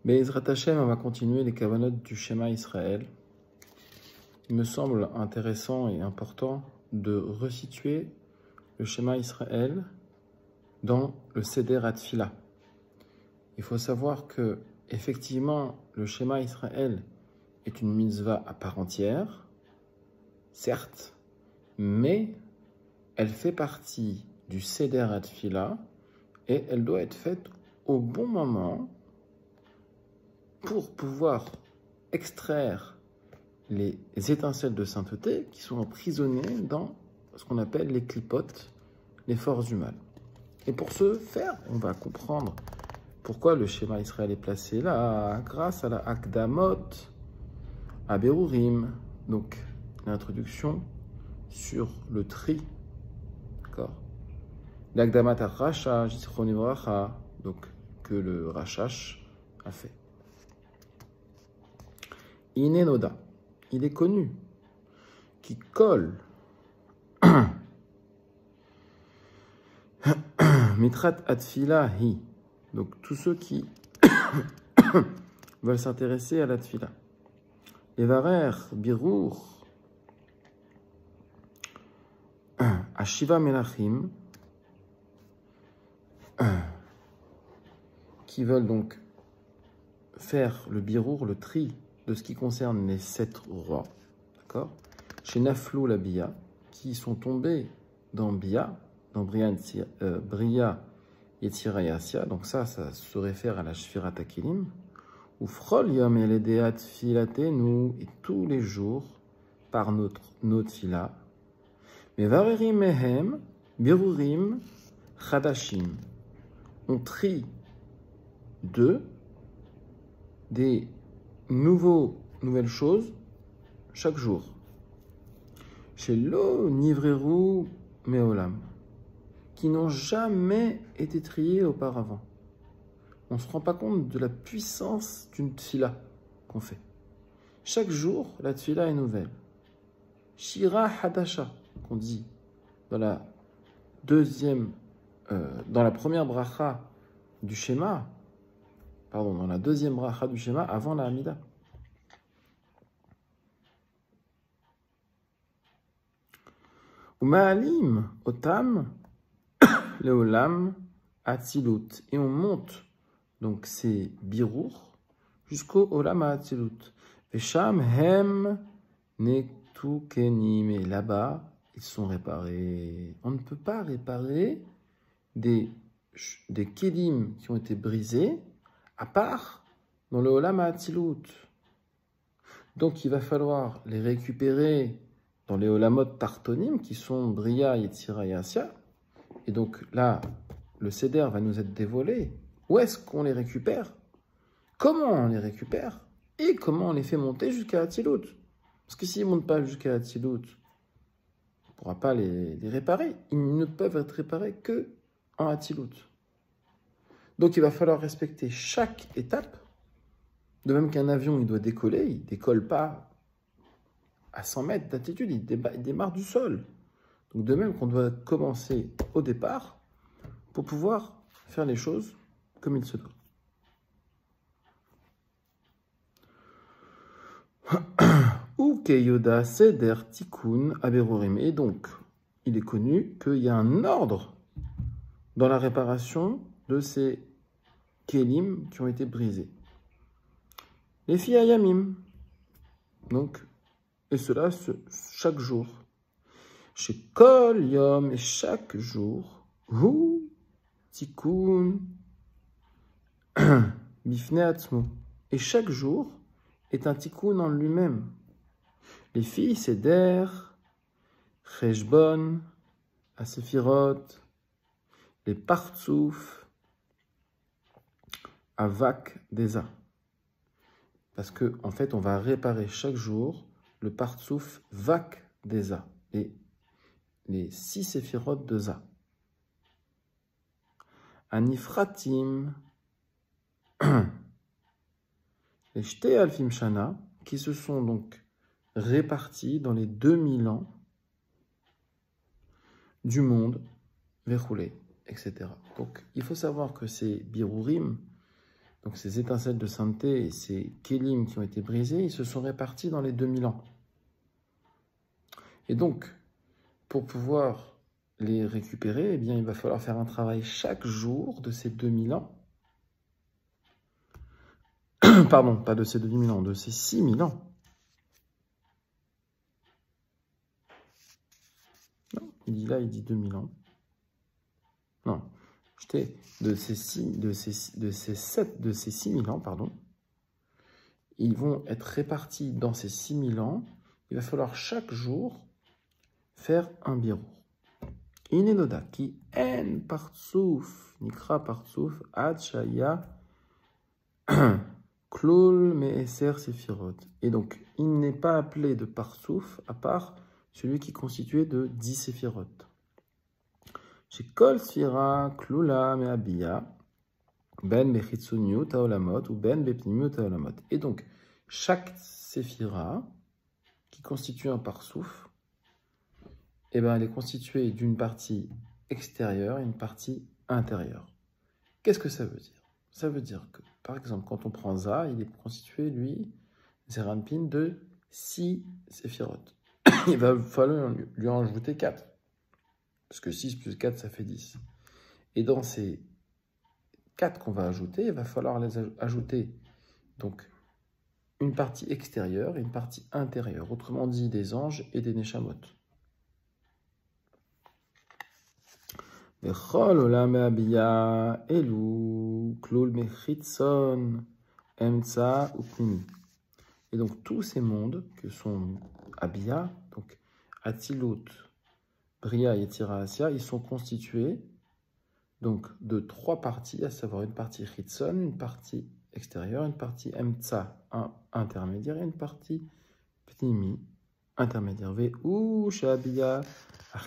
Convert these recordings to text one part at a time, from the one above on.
Be'ezrat Hashem, on va continuer les kavanot du Shema Israël. Il me semble intéressant et important de resituer le Shema Israël dans le Seder HaTfila. Il faut savoir que, effectivement, le Shema Israël est une mitzvah à part entière, certes, mais elle fait partie du Seder HaTfila et elle doit être faite au bon moment pour pouvoir extraire les étincelles de sainteté qui sont emprisonnées dans ce qu'on appelle les clipotes, les forces du mal. Et pour ce faire, on va comprendre pourquoi le schéma Israël est placé là, grâce à la Akdamot, à Berurim, donc l'introduction sur le tri, d'accord, l'Akdamat à Rashash, Zichron Livracha, donc que le Rashash a fait. Inenoda, il est connu, qui colle Mitrat Atfila hi, donc tous ceux qui veulent s'intéresser à la Tfila. Evarer Birour Ashiva Menachim, qui veulent donc faire le birour, le tri de ce qui concerne les 7 rois, d'accord, chez Naflou la Bia, qui sont tombés dans Bia, dans Bria Yetzira Yassia, donc ça se réfère à la Shfirat HaKelim, ou Frol Yom Eledeat Filatenu, et tous les jours, par notre fila, mais Varerim Mehem, Birurim, Chadashim, on trie des nouvelles choses chaque jour. Chez Lo Nivreru Meolam, qui n'ont jamais été triés auparavant. On ne se rend pas compte de la puissance d'une tfila qu'on fait. Chaque jour, la tfila est nouvelle. Shira Hadasha, qu'on dit dans la première bracha du schéma, dans la deuxième bracha du schéma, avant la Hamida. Umaalim otam leolam atzilut, et on monte donc ces birours jusqu'au olam atzilut. Vesham hem netukenim, et là-bas ils sont réparés. On ne peut pas réparer des kelim qui ont été brisés à part dans le olam atzilut. Donc il va falloir les récupérer dans les olamot tartonim qui sont Bria, Yetzira et Assia. Et donc là, le Seder va nous être dévoilé. Où est-ce qu'on les récupère? Comment on les récupère? Et comment on les fait monter jusqu'à Atzilut? Parce que s'ils ne montent pas jusqu'à Atzilut, on ne pourra pas les réparer. Ils ne peuvent être réparés que en Atzilut. Donc il va falloir respecter chaque étape. De même qu'un avion, il doit décoller, il ne décolle pas à 100 mètres d'altitude, il démarre du sol. Donc de même qu'on doit commencer au départ pour pouvoir faire les choses comme il se doit. Ou Keyoda Seder Tikkun Aberurim. Et donc, il est connu qu'il y a un ordre dans la réparation de ces kelim qui ont été brisés. Les filles Ayamim. Donc, et cela chaque jour. Chez Kol Yom, et chaque jour, Hu Tikkun Bifne Atzmo. Et chaque jour est un tikkun en lui-même. Les filles, Seder, Cheshbon, Asefirot, les Partsouf, Avak Deza. Parce que, en fait, on va réparer chaque jour le Partsouf Vak Deza, les 6 Séphirot de Za. Anifratim, les Shte Alfim Shana, qui se sont donc répartis dans les 2000 ans du monde, Verroulé, etc. Donc, il faut savoir que ces Birurim, donc ces étincelles de sainteté et ces kélim qui ont été brisés, ils se sont répartis dans les 2000 ans. Et donc, pour pouvoir les récupérer, eh bien, il va falloir faire un travail chaque jour de ces 2000 ans. Pardon, pas de ces 2000 ans, de ces 6000 ans. Non, il dit 2000 ans. Non, de ces 6000 ans, pardon, ils vont être répartis dans ces 6000 ans. Il va falloir chaque jour faire un birour. Inenoda, qui en partsouf, nikra partsouf, ad shaya, klol me'eser sefirot. Et donc, il n'est pas appelé de partsouf, à part celui qui est constitué de 10 sefirot. Chez kol sfira, klula me'abiya, ben bechitsuniut haolamot, ou ben bepnimiut haolamot. Et donc, chaque séphira qui constitue un parsouf, eh ben, elle est constituée d'une partie extérieure et une partie intérieure. Qu'est-ce que ça veut dire? Ça veut dire que, par exemple, quand on prend Za, il est constitué, lui, Zeranpin, de 6 séphirotes. Il va falloir lui en ajouter 4. Parce que 6 plus 4, ça fait 10. Et dans ces 4 qu'on va ajouter, il va falloir les ajouter donc une partie extérieure et une partie intérieure. Autrement dit, des anges et des neshamot. Et donc tous ces mondes que sont Abia, donc Atzilut, Bria et Tiraasia, ils sont constitués donc de 3 parties, à savoir une partie Chitson, une partie extérieure, une partie Emtsa intermédiaire et une partie Pnimi intermédiaire. Ve'u Shabia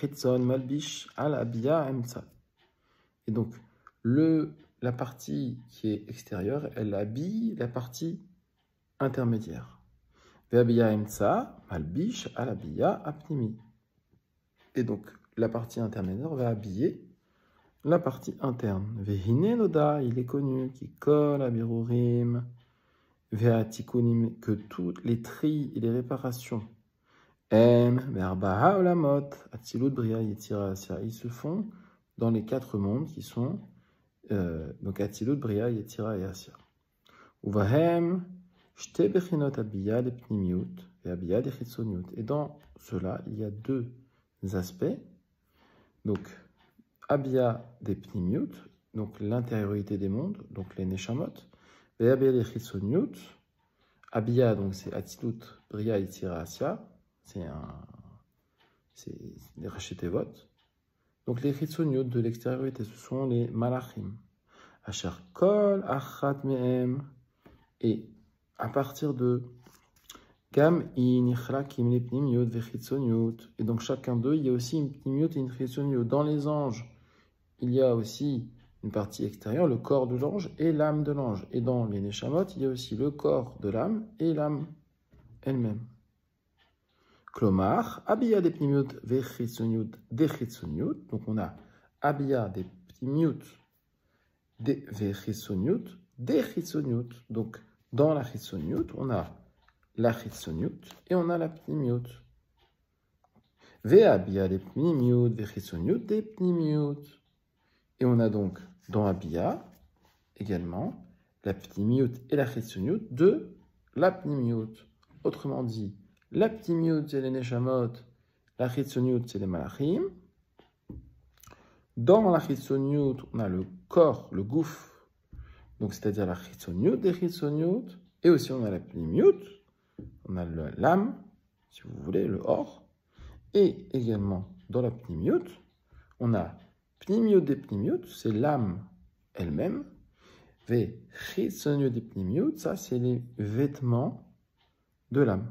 Chitson Malbish al Abia Emtsa. Et donc la partie qui est extérieure, elle habille la partie intermédiaire. Ve'abia Emtsa Malbish al Abia Apnimi. Et donc la partie intermédiaire va habiller la partie interne. Vehine noda, il est connu, qui kol abirurim, ve'atikunim, que toutes les tris et les réparations, verbaha olamot, atzilut bria yetira asia, ils se font dans les 4 mondes qui sont donc atzilut bria yetira et asia. Uvahem shte bechinot abiyad et pnimiut, ve'abiyad et chitzoniut. Et dans cela, il y a 2 aspects. Donc Abia des pnimiut, donc l'intériorité des mondes, donc les neshamot. Et Abia des chitsoniut. Abia, donc c'est Atzilut, Bria et Tiraasia. C'est des rachetevot. Donc les chitsoniut de l'extériorité, ce sont les malachim. Asher kol achat mehem. Et à partir de Gam inichrakim les pnimiut vechitsoniut. Et donc chacun d'eux, il y a aussi une pnimiut et une chitsoniut. Dans les anges, il y a aussi une partie extérieure, le corps de l'ange et l'âme de l'ange. Et dans les neshamot, il y a aussi le corps de l'âme et l'âme elle-même. Klomar, abia des pnimiut vechitsoniut dechitsoniut. Donc on a abia des pnimiut vechitsoniut dechitsoniut. Donc dans la chitsoniut, on a la chitsoniut et on a la pnimiut. Ve'abia des pnimiut vechitsoniut des pnimiut. Et on a donc dans Abia également la pnimiut et la chitsoniut de la pnimiut. Autrement dit, la pnimiut c'est les neshamot, la chitsoniut c'est les malachim. Dans la chitsoniut, on a le corps, le gouf, donc c'est-à-dire la chitsoniut des chitsoniut, et aussi on a la pnimiut, on a l'âme, si vous voulez, le or, et également dans la pnimiut, on a pnimiut des pnimiut, c'est l'âme elle-même. Ve chitsoniut des pnimiut, ça c'est les vêtements de l'âme.